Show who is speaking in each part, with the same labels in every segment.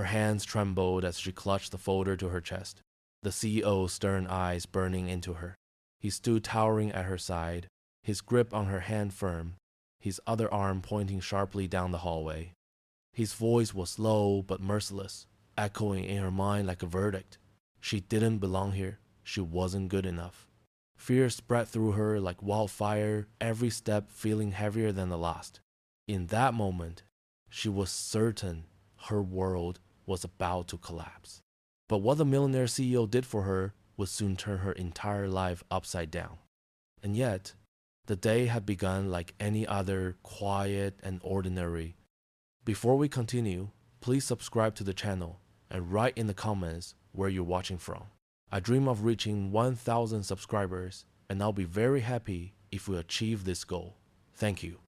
Speaker 1: Her hands trembled as she clutched the folder to her chest, the CEO's stern eyes burning into her. He stood towering at her side, his grip on her hand firm, his other arm pointing sharply down the hallway. His voice was low but merciless, echoing in her mind like a verdict. She didn't belong here. She wasn't good enough. Fear spread through her like wildfire, every step feeling heavier than the last. In that moment, she was certain her world was about to collapse. But what the millionaire CEO did for her would soon turn her entire life upside down. And yet, the day had begun like any other, quiet and ordinary. Before we continue, please subscribe to the channel and write in the comments where you're watching from. I dream of reaching 1,000 subscribers, and I'll be very happy if we achieve this goal. Thank you.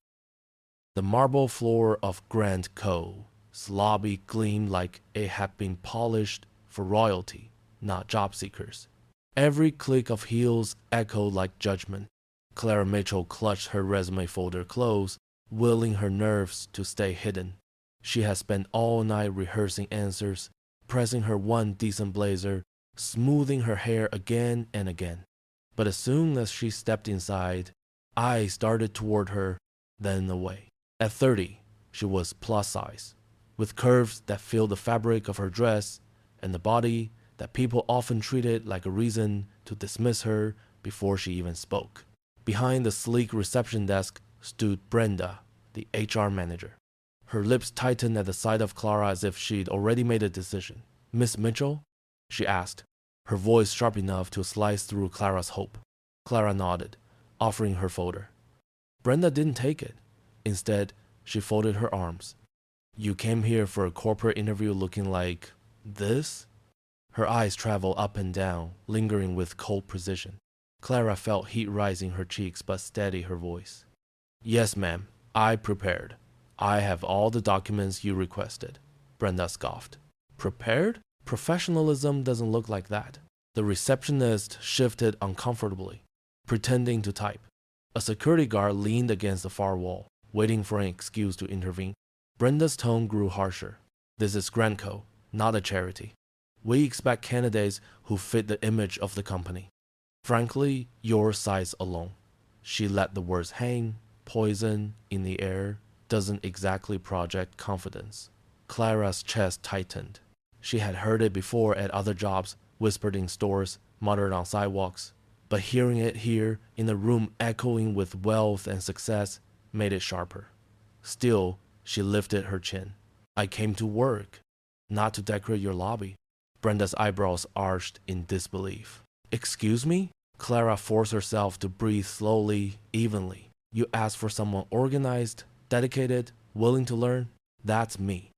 Speaker 1: The marble floor of Grand Co.'s lobby gleamed like it had been polished for royalty, not job seekers. Every click of heels echoed like judgment. Clara Mitchell clutched her resume folder close, willing her nerves to stay hidden. She had spent all night rehearsing answers, pressing her one decent blazer, smoothing her hair again and again. But as soon as she stepped inside, eyes darted toward her, then away. At 30, she was plus size, with curves that filled the fabric of her dress and the body that people often treated like a reason to dismiss her before she even spoke. Behind the sleek reception desk stood Brenda, the HR manager. Her lips tightened at the sight of Clara as if she'd already made a decision. "Miss Mitchell?" she asked, her voice sharp enough to slice through Clara's hope. Clara nodded, offering her folder. Brenda didn't take it. Instead, she folded her arms. "You came here for a corporate interview looking like this?" Her eyes traveled up and down, lingering with cold precision. Clara felt heat rising her cheeks but steadied her voice. "Yes, ma'am. I prepared. I have all the documents you requested." Brenda scoffed. "Prepared? Professionalism doesn't look like that." The receptionist shifted uncomfortably, pretending to type. A security guard leaned against the far wall, waiting for an excuse to intervene. Brenda's tone grew harsher. "This is Grand Co., not a charity. We expect candidates who fit the image of the company. Frankly, your size alone." She let the words hang, poison in the air, doesn't exactly project confidence. Clara's chest tightened. She had heard it before at other jobs, whispered in stores, muttered on sidewalks. But hearing it here, in a room echoing with wealth and success, made it sharper. Still, she lifted her chin. "I came to work, not to decorate your lobby." Brenda's eyebrows arched in disbelief. "Excuse me?" Clara forced herself to breathe slowly, evenly. "You asked for someone organized, dedicated, willing to learn? That's me.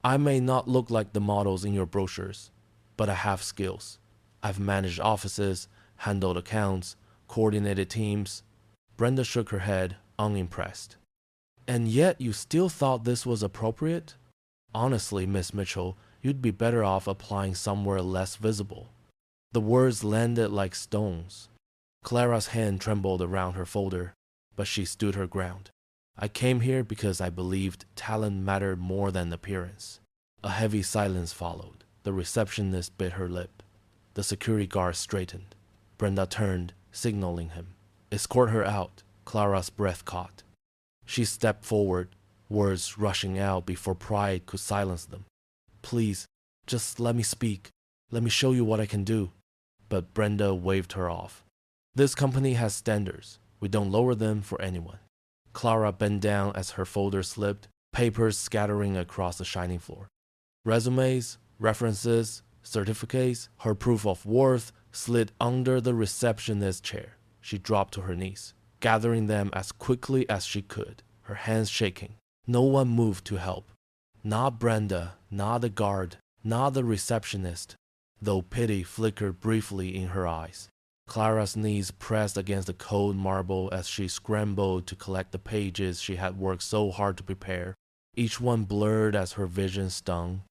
Speaker 1: I may not look like the models in your brochures, but I have skills. I've managed offices, handled accounts, coordinated teams." Brenda shook her head, unimpressed. "And yet you still thought this was appropriate? Honestly, Miss Mitchell, you'd be better off applying somewhere less visible." The words landed like stones. Clara's hand trembled around her folder, but she stood her ground. "I came here because I believed talent mattered more than appearance." A heavy silence followed. The receptionist bit her lip. The security guard straightened. Brenda turned, signaling him. "Escort her out." Clara's breath caught. She stepped forward, words rushing out before pride could silence them. "Please, just let me speak. Let me show you what I can do." But Brenda waved her off. "This company has standards. We don't lower them for anyone." Clara bent down as her folder slipped, papers scattering across the shining floor. Resumes, references, certificates, her proof of worth slid under the receptionist's chair. She dropped to her knees, gathering them as quickly as she could, her hands shaking. No one moved to help. Not Brenda, not the guard, not the receptionist, though pity flickered briefly in her eyes. Clara's knees pressed against the cold marble as she scrambled to collect the pages she had worked so hard to prepare, each one blurred as her vision stung.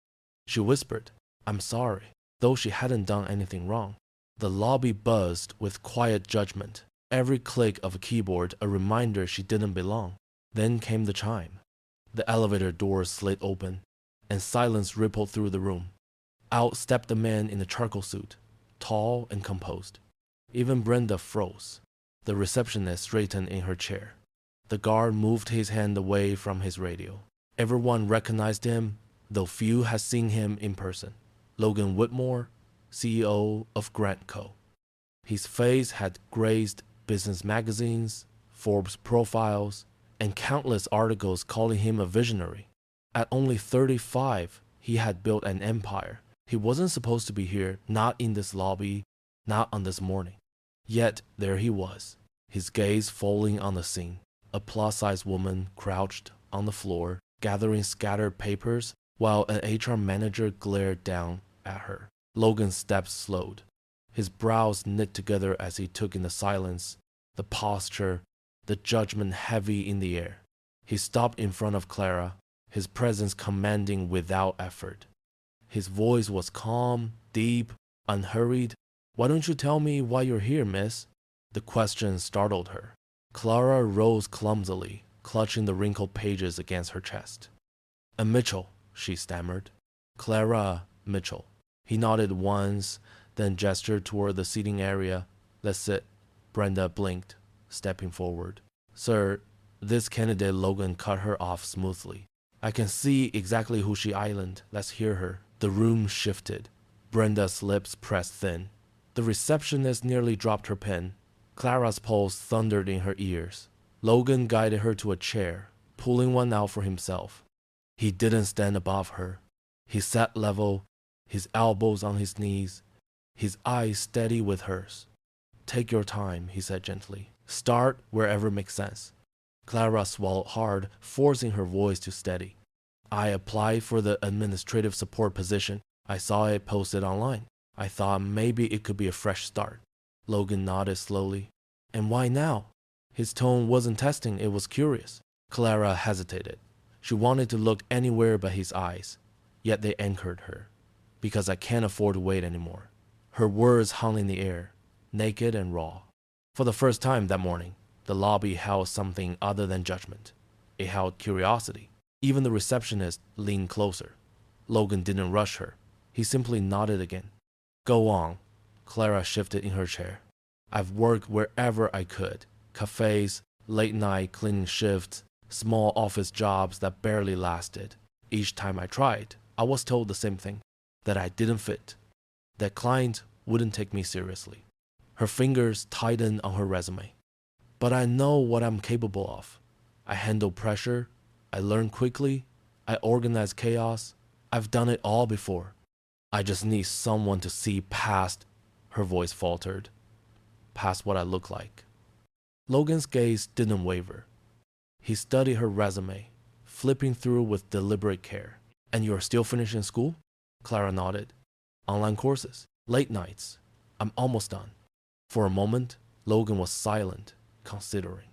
Speaker 1: She whispered, "I'm sorry," though she hadn't done anything wrong. The lobby buzzed with quiet judgment, every click of a keyboard a reminder she didn't belong. Then came the chime. The elevator door slid open. and silence rippled through the room. Out stepped the man in the charcoal suit, tall and composed. Even Brenda froze. The receptionist straightened in her chair. The guard moved his hand away from his radio. Everyone recognized him, though few had seen him in person. Logan Whitmore, CEO of Grant Co. His face had graced business magazines, Forbes profiles, and countless articles calling him a visionary. At only 35, he had built an empire. He wasn't supposed to be here, not in this lobby, not on this morning. Yet there he was, his gaze falling on the scene. A plus-sized woman crouched on the floor, gathering scattered papers, while an HR manager glared down at her. Logan's steps slowed. His brows knit together as he took in the silence, the posture, the judgment heavy in the air. He stopped in front of Clara, his presence commanding without effort. His voice was calm, deep, unhurried. "Why don't you tell me why you're here, miss?" The question startled her. Clara rose clumsily, clutching the wrinkled pages against her chest. "A Mitchell," she stammered. "Clara Mitchell." He nodded once, then gestured toward the seating area. "Let's sit." Brenda blinked, stepping forward. "Sir," this candidate Logan cut her off smoothly. "I can see exactly who she islanded. Let's hear her." The room shifted. Brenda's lips pressed thin. The receptionist nearly dropped her pen. Clara's pulse thundered in her ears. Logan guided her to a chair, pulling one out for himself. He didn't stand above her. He sat level, his elbows on his knees, his eyes steady with hers. "Take your time," he said gently. "Start wherever makes sense." Clara swallowed hard, forcing her voice to steady. "I applied for the administrative support position. I saw it posted online. I thought maybe it could be a fresh start." Logan nodded slowly. "And why now?" His tone wasn't testing, it was curious. Clara hesitated. She wanted to look anywhere but his eyes, yet they anchored her. "Because I can't afford to wait anymore." Her words hung in the air, naked and raw. For the first time that morning, the lobby held something other than judgment. It held curiosity. Even the receptionist leaned closer. Logan didn't rush her. He simply nodded again. "Go on." Clara shifted in her chair. "I've worked wherever I could. Cafes, late night cleaning shifts, small office jobs that barely lasted. Each time I tried, I was told the same thing, that I didn't fit, that client wouldn't take me seriously." Her fingers tightened on her resume. "But I know what I'm capable of. I handle pressure. I learn quickly. I organize chaos. I've done it all before. I just need someone to see past," her voice faltered, "past what I look like." Logan's gaze didn't waver. He studied her resume, flipping through with deliberate care. "And you're still finishing school?" Clara nodded. "Online courses, late nights. I'm almost done." For a moment, Logan was silent, considering.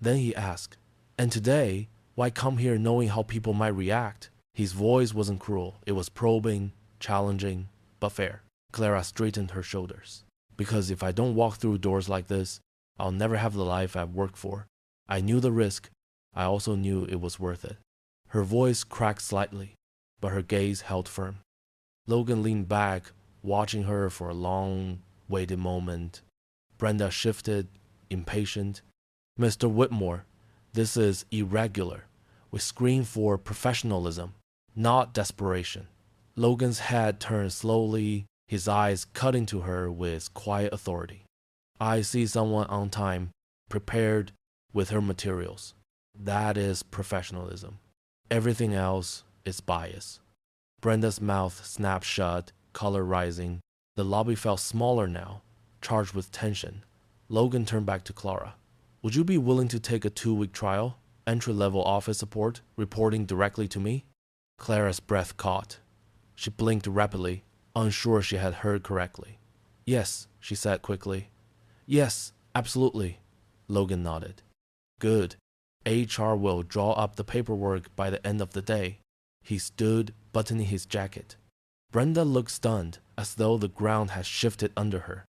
Speaker 1: Then he asked, "And today, why come here knowing how people might react?" His voice wasn't cruel. It was probing, challenging, but fair. Clara straightened her shoulders. "Because if I don't walk through doors like this, I'll never have the life I've worked for. I knew the risk. I also knew it was worth it." Her voice cracked slightly, but her gaze held firm. Logan leaned back, watching her for a long, waited moment. Brenda shifted, impatient. "Mr. Whitmore, this is irregular. We screen for professionalism, not desperation." Logan's head turned slowly, his eyes cutting to her with quiet authority. "I see someone on time, prepared, with her materials. That is professionalism. Everything else is bias." Brenda's mouth snapped shut, color rising. The lobby felt smaller now, charged with tension. Logan turned back to Clara. "Would you be willing to take a 2-week trial? Entry-level office support, reporting directly to me?" Clara's breath caught. She blinked rapidly, unsure she had heard correctly. "Yes," she said quickly. "Yes, absolutely." Logan nodded. "Good. HR will draw up the paperwork by the end of the day." He stood, buttoning his jacket. Brenda looked stunned, as though the ground had shifted under her.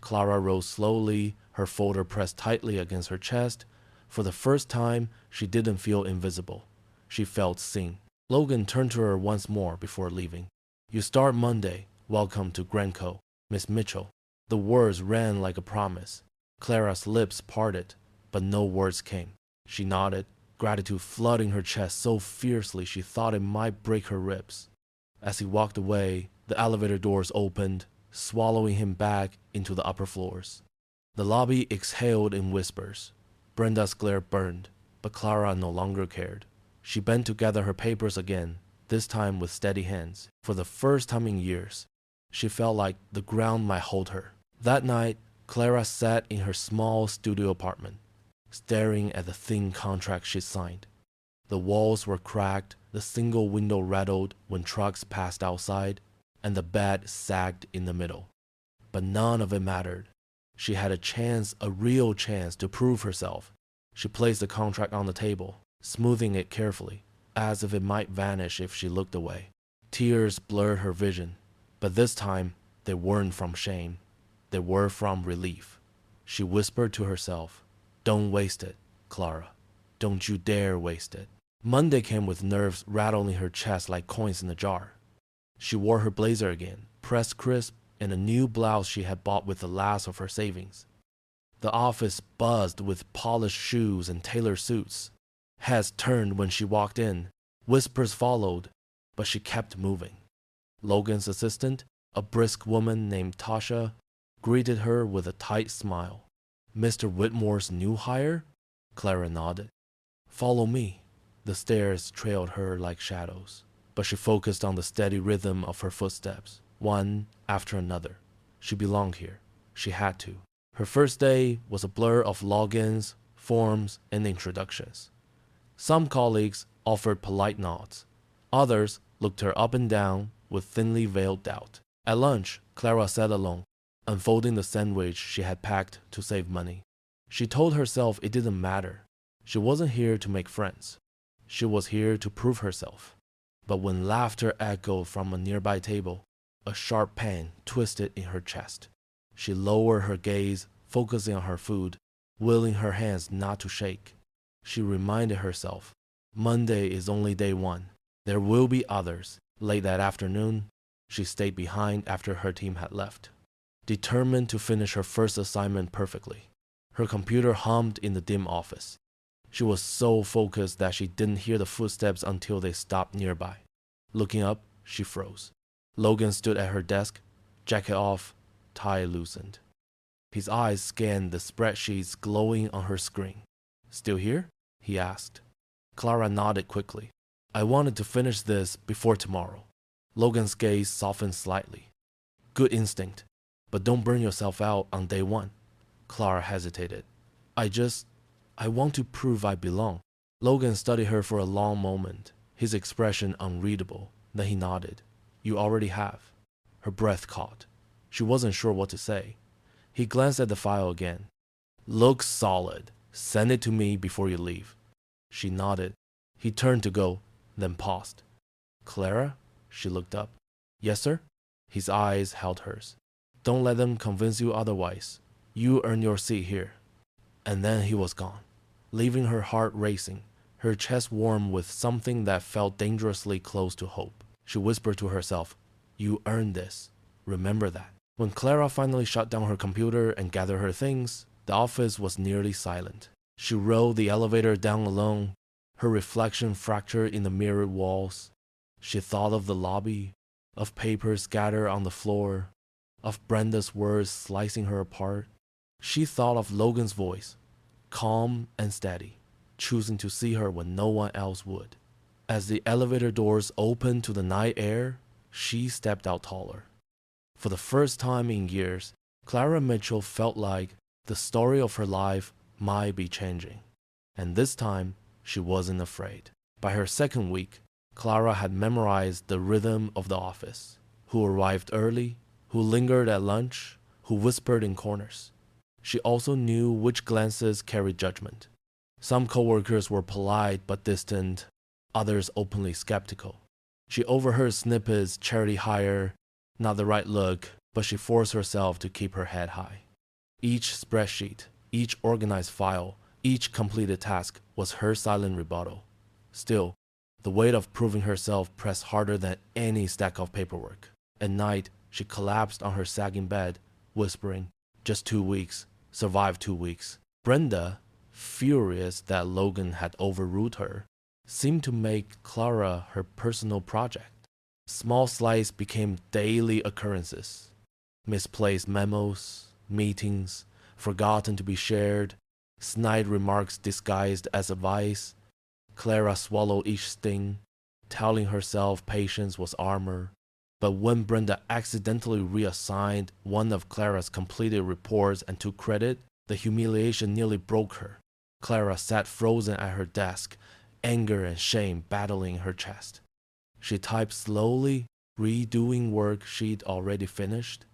Speaker 1: Clara rose slowly, her folder pressed tightly against her chest. For the first time, she didn't feel invisible. She felt seen. Logan turned to her once more before leaving. You start Monday. Welcome to Granco, Miss Mitchell. The words ran like a promise. Clara's lips parted, but no words came. She nodded, gratitude flooding her chest so fiercely she thought it might break her ribs. As he walked away, the elevator doors opened, swallowing him back into the upper floors. The lobby exhaled in whispers. Brenda's glare burned, but Clara no longer cared. She bent to gather her papers again, this time with steady hands. For the first time in years, she felt like the ground might hold her. That night, Clara sat in her small studio apartment, staring at the thin contract she signed. The walls were cracked, the single window rattled when trucks passed outside, and the bed sagged in the middle. But none of it mattered. She had a chance, a real chance, to prove herself. She placed the contract on the table, smoothing it carefully, as if it might vanish if she looked away. Tears blurred her vision, but this time they weren't from shame. They were from relief. She whispered to herself, "Don't waste it, Clara. Don't you dare waste it." Monday came with nerves rattling her chest like coins in a jar. She wore her blazer again, pressed crisp, and a new blouse she had bought with the last of her savings. The office buzzed with polished shoes and tailored suits. Heads turned when she walked in. Whispers followed, but she kept moving. Logan's assistant, a brisk woman named Tasha, greeted her with a tight smile. "Mr. Whitmore's new hire?" Clara nodded. "Follow me." The stairs trailed her like shadows, but she focused on the steady rhythm of her footsteps, one after another. She belonged here. She had to. Her first day was a blur of logins, forms, and introductions. Some colleagues offered polite nods. Others looked her up and down with thinly veiled doubt. At lunch, Clara sat alone, unfolding the sandwich she had packed to save money. She told herself it didn't matter. She wasn't here to make friends. She was here to prove herself. But when laughter echoed from a nearby table, a sharp pain twisted in her chest. She lowered her gaze, focusing on her food, willing her hands not to shake. She reminded herself, Monday is only day one. There will be others. Late that afternoon, she stayed behind after her team had left, determined to finish her first assignment perfectly. Her computer hummed in the dim office. She was so focused that she didn't hear the footsteps until they stopped nearby. Looking up, she froze. Logan stood at her desk, jacket off, tie loosened. His eyes scanned the spreadsheets glowing on her screen. "Still here?" he asked. Clara nodded quickly. "I wanted to finish this before tomorrow." Logan's gaze softened slightly. "Good instinct, but don't burn yourself out on day one." Clara hesitated. I want to prove I belong." Logan studied her for a long moment, his expression unreadable. Then he nodded. "You already have." Her breath caught. She wasn't sure what to say. He glanced at the file again. "Looks solid. Send it to me before you leave." She nodded. He turned to go, then paused. "Clara?" She looked up. "Yes, sir?" His eyes held hers. "Don't let them convince you otherwise. You earn your seat here." And then he was gone, leaving her heart racing, her chest warm with something that felt dangerously close to hope. She whispered to herself, "You earned this. Remember that." When Clara finally shut down her computer and gathered her things, the office was nearly silent. She rode the elevator down alone, her reflection fractured in the mirrored walls. She thought of the lobby, of papers scattered on the floor, of Brenda's words slicing her apart. She thought of Logan's voice, calm and steady, choosing to see her when no one else would. As the elevator doors opened to the night air, she stepped out taller. For the first time in years, Clara Mitchell felt like the story of her life might be changing. And this time, she wasn't afraid. By her second week, Clara had memorized the rhythm of the office: who arrived early, who lingered at lunch, who whispered in corners. She also knew which glances carried judgment. Some coworkers were polite but distant, others openly skeptical. She overheard snippets: charity hire, not the right look, but she forced herself to keep her head high. Each spreadsheet, each organized file, each completed task was her silent rebuttal. Still, The weight of proving herself pressed harder than any stack of paperwork. At night, she collapsed on her sagging bed, whispering, "Just 2 weeks. Survive 2 weeks." Brenda, furious that Logan had overruled her, seemed to make Clara her personal project. Small slights became daily occurrences. Misplaced memos, meetings, forgotten to be shared, snide remarks disguised as advice. Clara swallowed each sting, telling herself patience was armor. But when Brenda accidentally reassigned one of Clara's completed reports and took credit, the humiliation nearly broke her. Clara sat frozen at her desk, anger and shame battling in her chest. She typed slowly, redoing work she'd already finished,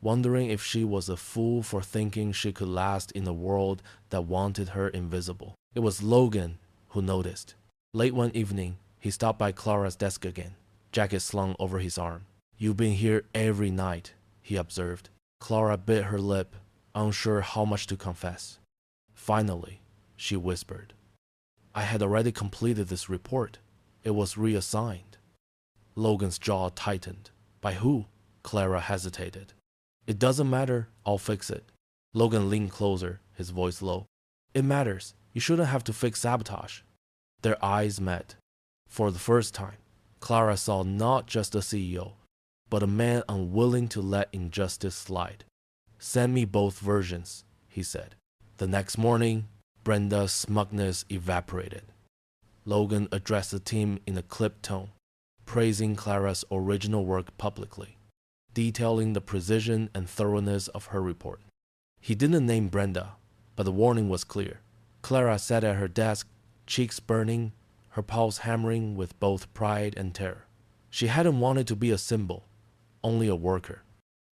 Speaker 1: wondering if she was a fool for thinking she could last in a world that wanted her invisible. It was Logan who noticed. Late one evening, he stopped by Clara's desk again, jacket slung over his arm. "You've been here every night," he observed. Clara bit her lip, unsure how much to confess. Finally, she whispered, "I had already completed this report. It was reassigned." Logan's jaw tightened. "By who?" Clara hesitated. "It doesn't matter. I'll fix it." Logan leaned closer, his voice low. "It matters. You shouldn't have to fix sabotage." Their eyes met. For the first time, Clara saw not just a CEO, but a man unwilling to let injustice slide. "Send me both versions," he said. The next morning, Brenda's smugness evaporated. Logan addressed the team in a clipped tone, praising Clara's original work publicly, detailing the precision and thoroughness of her report. He didn't name Brenda, but the warning was clear. Clara sat at her desk, cheeks burning, her pulse hammering with both pride and terror. She hadn't wanted to be a symbol, only a worker.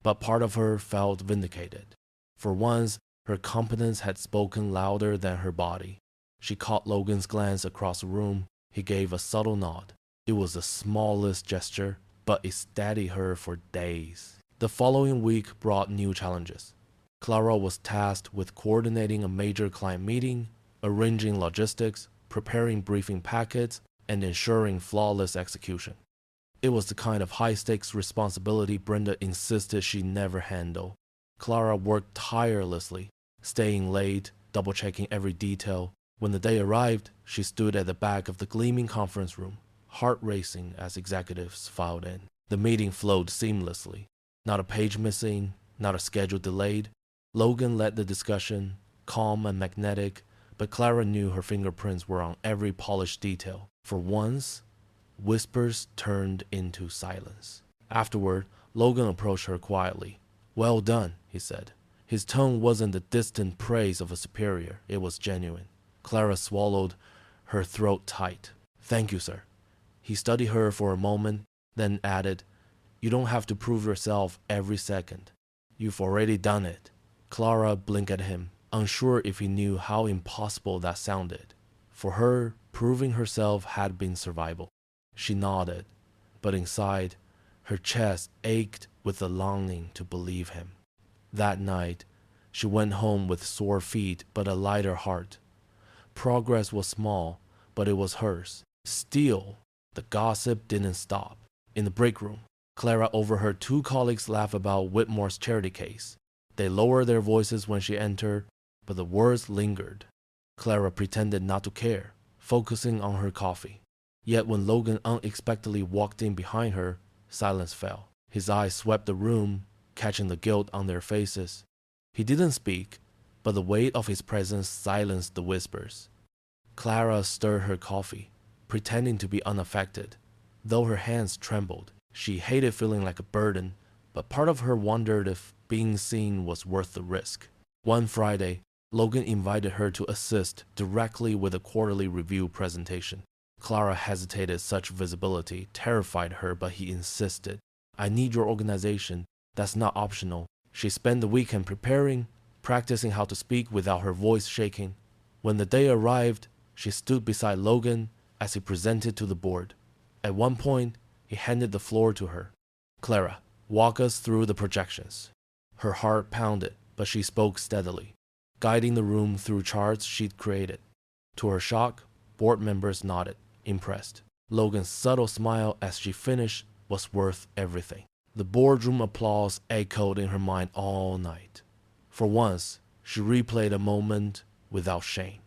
Speaker 1: But part of her felt vindicated. For once, her competence had spoken louder than her body. She caught Logan's glance across the room. He gave a subtle nod. It was the smallest gesture, but it steadied her for days. The following week brought new challenges. Clara was tasked with coordinating a major client meeting, arranging logistics, preparing briefing packets, and ensuring flawless execution. It was the kind of high-stakes responsibility Brenda insisted she never handle. Clara worked tirelessly, staying late, double-checking every detail. When the day arrived, she stood at the back of the gleaming conference room, heart racing as executives filed in. The meeting flowed seamlessly. Not a page missing, not a schedule delayed. Logan led the discussion, calm and magnetic, but Clara knew her fingerprints were on every polished detail. For once, whispers turned into silence. Afterward, Logan approached her quietly. "Well done," he said. His tone wasn't the distant praise of a superior, it was genuine. Clara swallowed, her throat tight. "Thank you, sir." He studied her for a moment, then added, "You don't have to prove yourself every second. You've already done it." Clara blinked at him, unsure if he knew how impossible that sounded. For her, proving herself had been survival. She nodded, but inside, her chest ached with the longing to believe him. That night, she went home with sore feet but a lighter heart. Progress was small, but it was hers. Still, the gossip didn't stop. In the break room, Clara overheard two colleagues laugh about Whitmore's charity case. They lowered their voices when she entered, but the words lingered. Clara pretended not to care, focusing on her coffee. Yet when Logan unexpectedly walked in behind her, silence fell. His eyes swept the room, catching the guilt on their faces. He didn't speak, but the weight of his presence silenced the whispers. Clara stirred her coffee, pretending to be unaffected. Though her hands trembled, she hated feeling like a burden, but part of her wondered if being seen was worth the risk. One Friday, Logan invited her to assist directly with a quarterly review presentation. Clara hesitated. Such visibility terrified her, but he insisted. "I need your organization. That's not optional." She spent the weekend preparing, practicing how to speak without her voice shaking. When the day arrived, she stood beside Logan as he presented to the board. At one point, he handed the floor to her. "Clara, walk us through the projections." Her heart pounded, but she spoke steadily, guiding the room through charts she'd created. To her shock, board members nodded, impressed. Logan's subtle smile as she finished was worth everything. The boardroom applause echoed in her mind all night. For once, she replayed a moment without shame.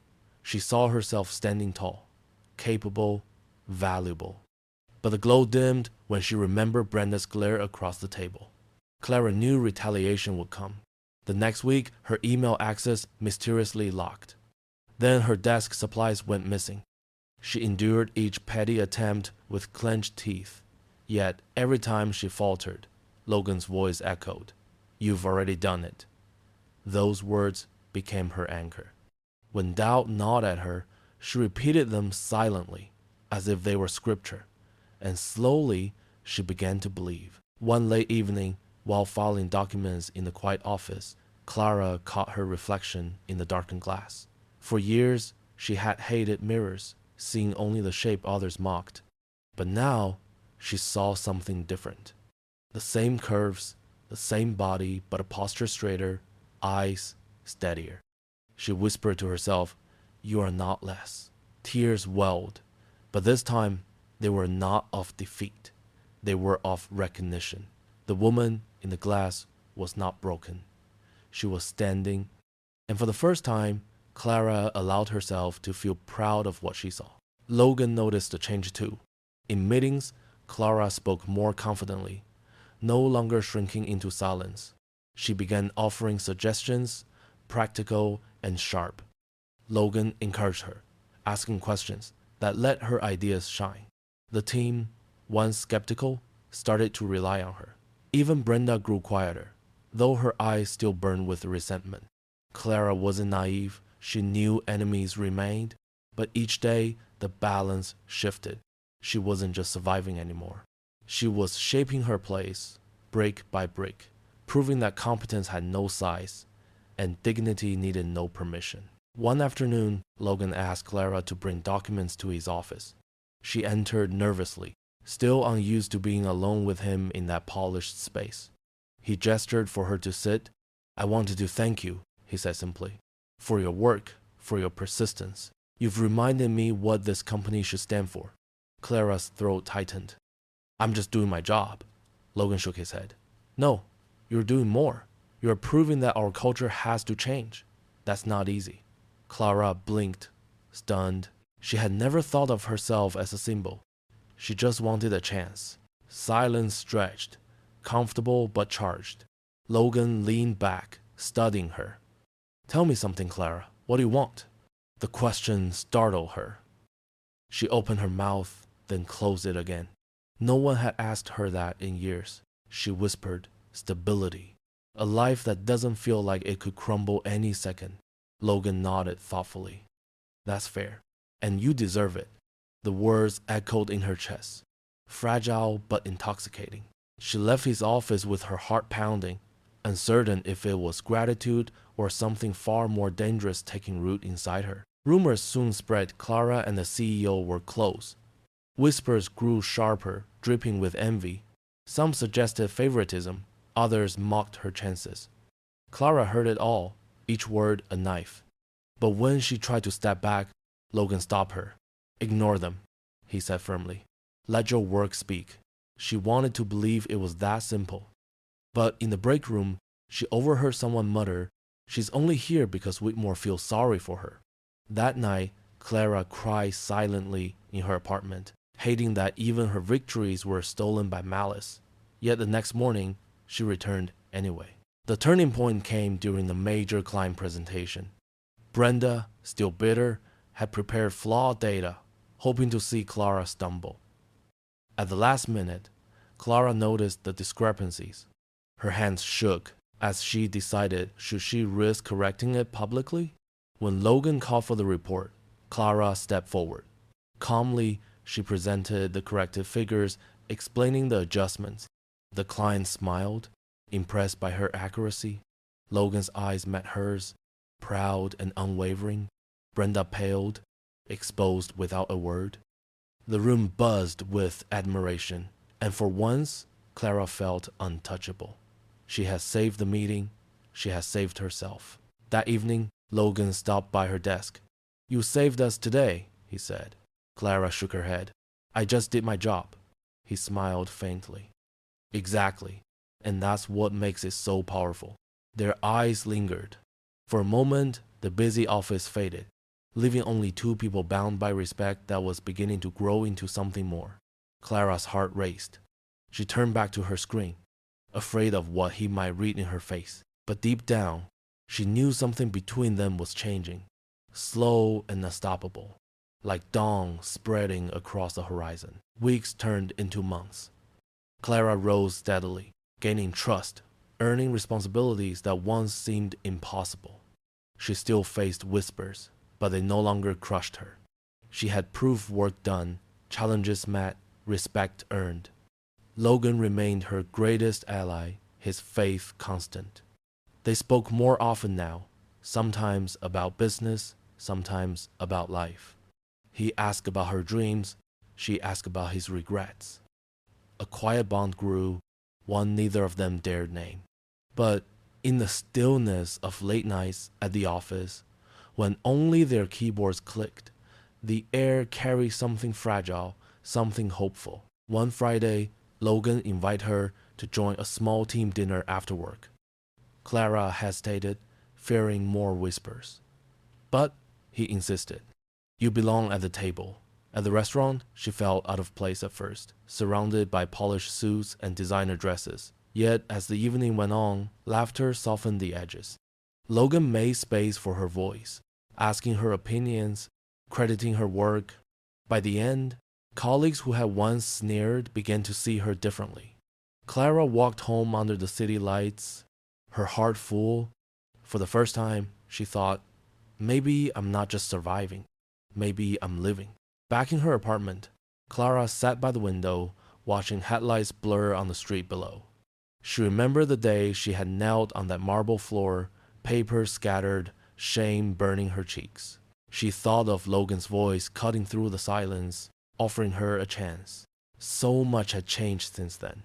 Speaker 1: She saw herself standing tall, capable, valuable. But the glow dimmed when she remembered Brenda's glare across the table. Clara knew retaliation would come. The next week, her email access mysteriously locked. Then her desk supplies went missing. She endured each petty attempt with clenched teeth. Yet, every time she faltered, Logan's voice echoed, "You've already done it." Those words became her anchor. When doubt gnawed at her, she repeated them silently, as if they were scripture, and slowly she began to believe. One late evening, while filing documents in the quiet office, Clara caught her reflection in the darkened glass. For years, she had hated mirrors, seeing only the shape others mocked. But now, she saw something different. The same curves, the same body, but a posture straighter, eyes steadier. She whispered to herself, "You are not less." Tears welled, but this time they were not of defeat. They were of recognition. The woman in the glass was not broken. She was standing, and for the first time, Clara allowed herself to feel proud of what she saw. Logan noticed the change too. In meetings, Clara spoke more confidently, no longer shrinking into silence. She began offering suggestions, practical and sharp. Logan encouraged her, asking questions that let her ideas shine. The team, once skeptical, started to rely on her. Even Brenda grew quieter, though her eyes still burned with resentment. Clara wasn't naive. She knew enemies remained, but each day the balance shifted. She wasn't just surviving anymore. She was shaping her place, brick by brick, proving that competence had no size and dignity needed no permission. One afternoon, Logan asked Clara to bring documents to his office. She entered nervously, still unused to being alone with him in that polished space. He gestured for her to sit. "I wanted to thank you," he said simply, "for your work, for your persistence. You've reminded me what this company should stand for." Clara's throat tightened. "I'm just doing my job." Logan shook his head. "No, you're doing more. You're proving that our culture has to change. That's not easy." Clara blinked, stunned. She had never thought of herself as a symbol. She just wanted a chance. Silence stretched, comfortable but charged. Logan leaned back, studying her. "Tell me something, Clara. What do you want?" The question startled her. She opened her mouth, then closed it again. No one had asked her that in years. She whispered, "Stability. A life that doesn't feel like it could crumble any second." Logan nodded thoughtfully. "That's fair. And you deserve it." The words echoed in her chest, fragile but intoxicating. She left his office with her heart pounding, uncertain if it was gratitude or something far more dangerous taking root inside her. Rumors soon spread Clara and the CEO were close. Whispers grew sharper, dripping with envy. Some suggested favoritism, others mocked her chances. Clara heard it all, each word a knife. But when she tried to step back, Logan stopped her. "Ignore them," he said firmly. "Let your work speak." She wanted to believe it was that simple. But in the break room, she overheard someone mutter, "She's only here because Whitmore feels sorry for her." That night, Clara cried silently in her apartment, hating that even her victories were stolen by malice. Yet the next morning, she returned anyway. The turning point came during the major client presentation. Brenda, still bitter, had prepared flawed data, hoping to see Clara stumble. At the last minute, Clara noticed the discrepancies. Her hands shook as she decided should she risk correcting it publicly. When Logan called for the report, Clara stepped forward. Calmly, she presented the corrected figures, explaining the adjustments. The client smiled, impressed by her accuracy. Logan's eyes met hers, proud and unwavering. Brenda paled, exposed without a word. The room buzzed with admiration, and for once, Clara felt untouchable. She had saved the meeting. She had saved herself. That evening, Logan stopped by her desk. "You saved us today," he said. Clara shook her head. I just did my job. He smiled faintly. Exactly. And that's what makes it so powerful. Their eyes lingered. For a moment, the busy office faded, leaving only two people bound by respect that was beginning to grow into something more. Clara's heart raced. She turned back to her screen, afraid of what he might read in her face. But deep down, she knew something between them was changing, slow and unstoppable, like dawn spreading across the horizon. Weeks turned into months. Clara rose steadily, gaining trust, earning responsibilities that once seemed impossible. She still faced whispers, but they no longer crushed her. She had proof work done, challenges met, respect earned. Logan remained her greatest ally, his faith constant. They spoke more often now, sometimes about business, sometimes about life. He asked about her dreams, she asked about his regrets. A quiet bond grew, one neither of them dared name. But in the stillness of late nights at the office, when only their keyboards clicked, the air carried something fragile, something hopeful. One Friday, Logan invited her to join a small team dinner after work. Clara hesitated, fearing more whispers. But he insisted. You belong at the table. At the restaurant, she felt out of place at first, surrounded by polished suits and designer dresses. Yet, as the evening went on, laughter softened the edges. Logan made space for her voice, asking her opinions, crediting her work. By the end, colleagues who had once sneered began to see her differently. Clara walked home under the city lights, her heart full. For the first time, she thought, maybe I'm not just surviving, maybe I'm living. Back in her apartment, Clara sat by the window, watching headlights blur on the street below. She remembered the day she had knelt on that marble floor, papers scattered, shame burning her cheeks. She thought of Logan's voice cutting through the silence, offering her a chance. So much had changed since then.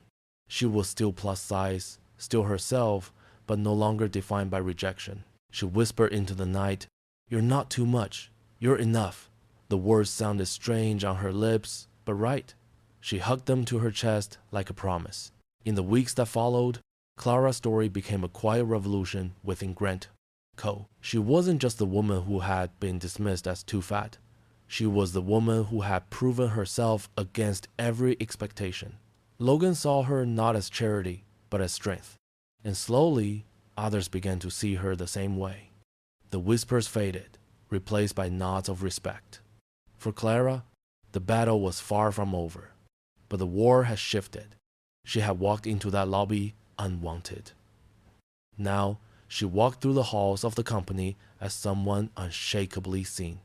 Speaker 1: She was still plus size, still herself, but no longer defined by rejection. She whispered into the night, "You're not too much. You're enough." The words sounded strange on her lips, but right. She hugged them to her chest like a promise. In the weeks that followed, Clara's story became a quiet revolution within Grant Co. She wasn't just the woman who had been dismissed as too fat. She was the woman who had proven herself against every expectation. Logan saw her not as charity, but as strength. And slowly, others began to see her the same way. The whispers faded, replaced by nods of respect. For Clara, the battle was far from over, but the war had shifted. She had walked into that lobby unwanted. Now, she walked through the halls of the company as someone unshakably seen.